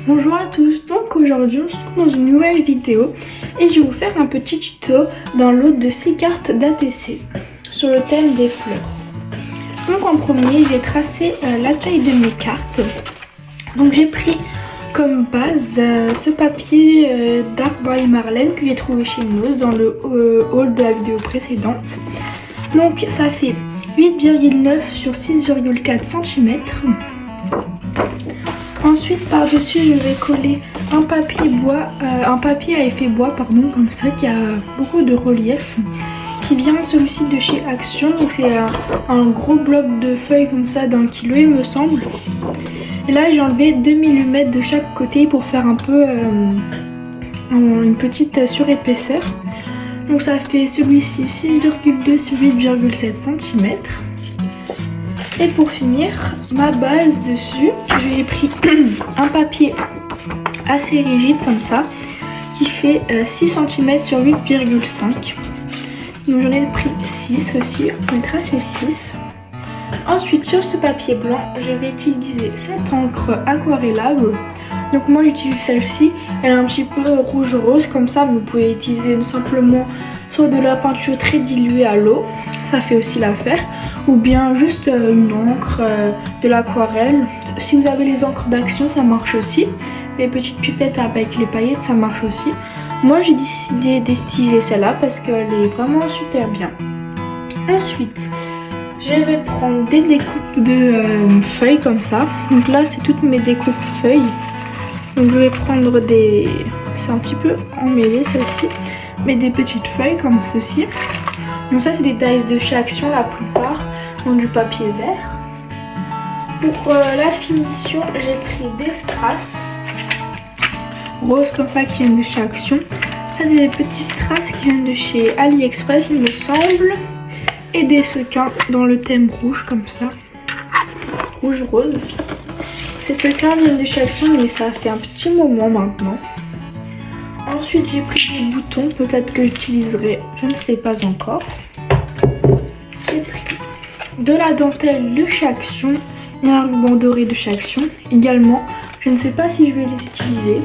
Bonjour à tous, donc aujourd'hui on se trouve dans une nouvelle vidéo et je vais vous faire un petit tuto dans l'autre de ces cartes d'ATC sur le thème des fleurs. Donc en premier j'ai tracé la taille de mes cartes. Donc j'ai pris comme base ce papier d'Art by Marlène que j'ai trouvé chez nous dans le haul de la vidéo précédente. Donc ça fait 8,9 sur 6,4 cm. Ensuite par-dessus je vais coller un papier à effet bois comme ça, qui a beaucoup de relief, qui vient celui-ci de chez Action. Donc c'est un gros bloc de feuilles comme ça d'1 kg il me semble. Et là j'ai enlevé 2 mm de chaque côté pour faire un peu une petite surépaisseur. Donc ça fait celui-ci 6,2 sur 8,7 cm. Et pour finir, ma base dessus, j'ai pris un papier assez rigide comme ça, qui fait 6 cm sur 8,5. Donc j'en ai pris 6 aussi, je vais tracer 6. Ensuite sur ce papier blanc, je vais utiliser cette encre aquarellable. Donc moi j'utilise celle-ci, elle est un petit peu rouge-rose comme ça, mais vous pouvez utiliser simplement soit de la peinture très diluée à l'eau, ça fait aussi l'affaire, ou bien juste une encre, de l'aquarelle. Si vous avez les encres d'Action, ça marche aussi. Les petites pipettes avec les paillettes, ça marche aussi. Moi j'ai décidé d'utiliser celle-là parce qu'elle est vraiment super bien. Ensuite, je vais prendre des découpes de feuilles comme ça. Donc là c'est toutes mes découpes feuilles. Donc je vais prendre des... c'est un petit peu emmêlé celle-ci, mais des petites feuilles comme ceci. Donc ça c'est des tailles de chez Action la plupart, donc du papier vert. Pour la finition, j'ai pris des strass roses comme ça qui viennent de chez Action. Ça des petits strass qui viennent de chez AliExpress il me semble. Et des sequins dans le thème rouge comme ça, rouge-rose. Ces sequins viennent de chez Action mais ça fait un petit moment maintenant. Ensuite j'ai pris des boutons, peut-être que j'utiliserai, je ne sais pas encore. J'ai pris de la dentelle de chez Action et un ruban doré de chez Action également. Je ne sais pas si je vais les utiliser.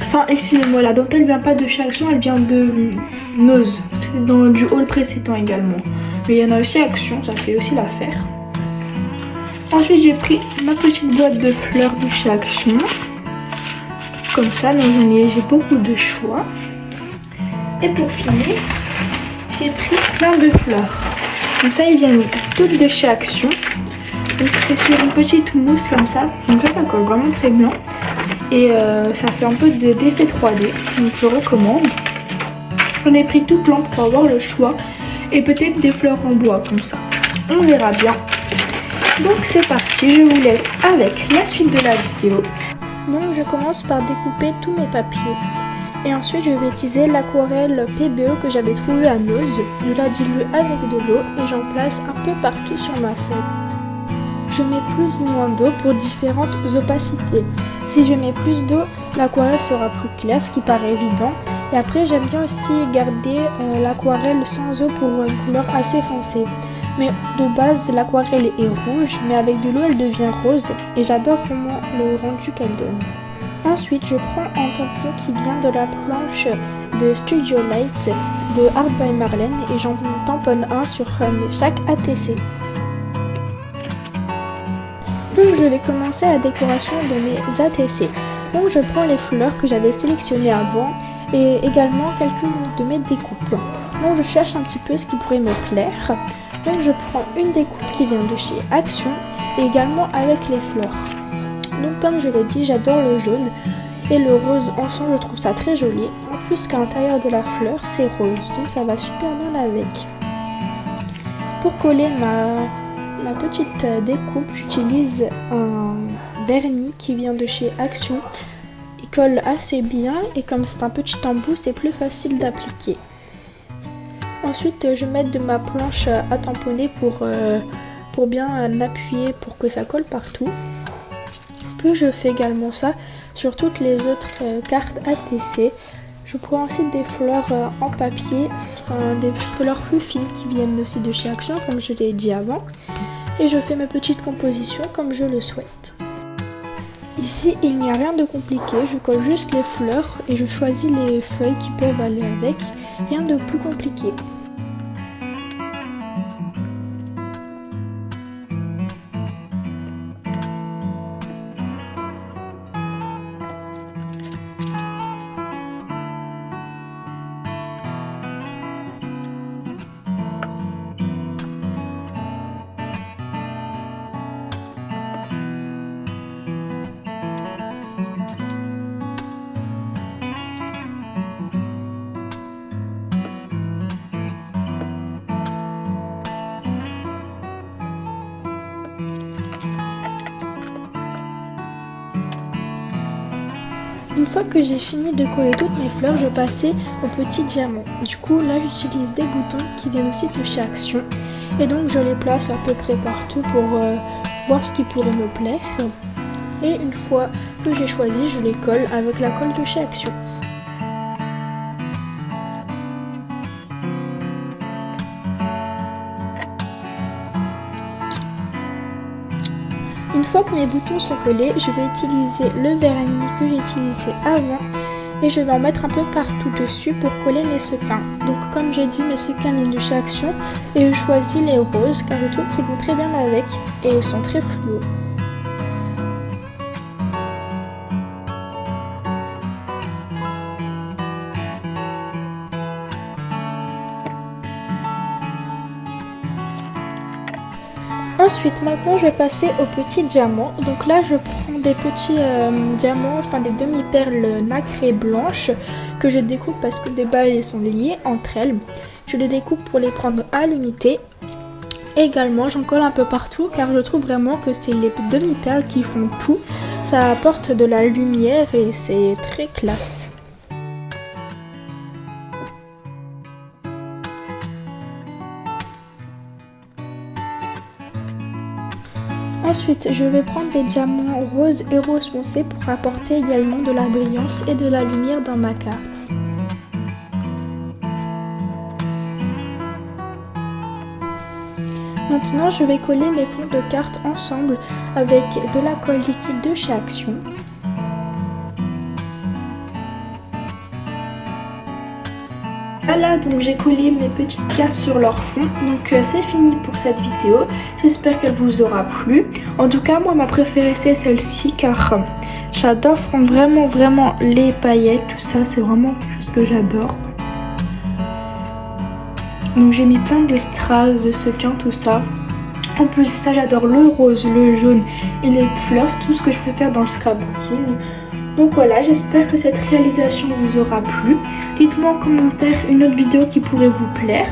Enfin excusez-moi, la dentelle vient pas de chez Action, elle vient de Nose. C'est dans du haul précédent également. Mais il y en a aussi Action, ça fait aussi l'affaire. Ensuite j'ai pris ma petite boîte de fleurs de chez Action. Comme ça, donc j'ai beaucoup de choix. Et pour finir, j'ai pris plein de fleurs. Donc ça, ils viennent toutes de chez Action. Donc c'est sur une petite mousse comme ça. Donc là, ça colle vraiment très bien. Et ça fait un peu d'effet 3D. Donc je recommande. J'en ai pris tout plein pour avoir le choix. Et peut-être des fleurs en bois comme ça. On verra bien. Donc c'est parti, je vous laisse avec la suite de la vidéo. Donc je commence par découper tous mes papiers. Et ensuite je vais utiliser l'aquarelle PBE que j'avais trouvée à Nose. Je la dilue avec de l'eau et j'en place un peu partout sur ma feuille. Je mets plus ou moins d'eau pour différentes opacités. Si je mets plus d'eau, l'aquarelle sera plus claire, ce qui paraît évident. Et après j'aime bien aussi garder l'aquarelle sans eau pour une couleur assez foncée. Mais de base l'aquarelle est rouge, mais avec de l'eau elle devient rose et j'adore vraiment le rendu qu'elle donne. Ensuite je prends un tampon qui vient de la planche de Studio Light de Art by Marlène et j'en tamponne un sur chaque ATC. Donc je vais commencer la décoration de mes ATC. Donc je prends les fleurs que j'avais sélectionnées avant et également quelques de mes découpes. Donc je cherche un petit peu ce qui pourrait me plaire. Donc je prends une découpe qui vient de chez Action et également avec les fleurs. Donc comme je l'ai dit, j'adore le jaune et le rose ensemble, je trouve ça très joli. En plus qu'à l'intérieur de la fleur c'est rose, donc ça va super bien avec. Pour coller ma petite découpe, j'utilise un vernis qui vient de chez Action. Il colle assez bien et comme c'est un petit embout, c'est plus facile d'appliquer. Ensuite, je mets de ma planche à tamponner pour bien appuyer pour que ça colle partout. Puis je fais également ça sur toutes les autres cartes ATC. Je prends aussi des fleurs en papier, des fleurs plus fines qui viennent aussi de chez Action, comme je l'ai dit avant. Et je fais ma petite composition comme je le souhaite. Ici, il n'y a rien de compliqué, je colle juste les fleurs et je choisis les feuilles qui peuvent aller avec, rien de plus compliqué. Une fois que j'ai fini de coller toutes mes fleurs, je passais au petit diamant. Du coup, là, j'utilise des boutons qui viennent aussi de chez Action. Et donc, je les place à peu près partout pour voir ce qui pourrait me plaire. Et une fois que j'ai choisi, je les colle avec la colle de chez Action. Une fois que mes boutons sont collés, je vais utiliser le verre à mini que j'ai utilisé avant et je vais en mettre un peu partout dessus pour coller mes sequins. Donc comme j'ai dit, mes sequins viennent de chez Action et je choisis les roses car je trouve qu'ils vont très bien avec et ils sont très fluo. Ensuite, maintenant, je vais passer au petit diamant. Donc là, je prends des petits diamants, enfin des demi-perles nacrées blanches que je découpe parce que de base, elles sont liées entre elles. Je les découpe pour les prendre à l'unité. Également, j'en colle un peu partout car je trouve vraiment que c'est les demi-perles qui font tout. Ça apporte de la lumière et c'est très classe. Ensuite, je vais prendre des diamants roses et rose foncé pour apporter également de la brillance et de la lumière dans ma carte. Maintenant, je vais coller mes fonds de carte ensemble avec de la colle liquide de chez Action. Voilà, donc j'ai collé mes petites cartes sur leur fond, donc c'est fini pour cette vidéo, j'espère qu'elle vous aura plu. En tout cas, moi ma préférée c'est celle-ci car j'adore vraiment les paillettes, tout ça c'est vraiment quelque chose que j'adore. Donc j'ai mis plein de strass, de sequins, tout ça. En plus ça j'adore le rose, le jaune et les fleurs, c'est tout ce que je préfère dans le scrapbooking. Donc voilà, j'espère que cette réalisation vous aura plu. Dites-moi en commentaire une autre vidéo qui pourrait vous plaire.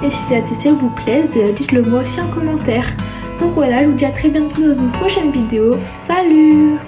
Et si cette essai vous plaise, dites-le moi aussi en commentaire. Donc voilà, je vous dis à très bientôt dans une prochaine vidéo. Salut!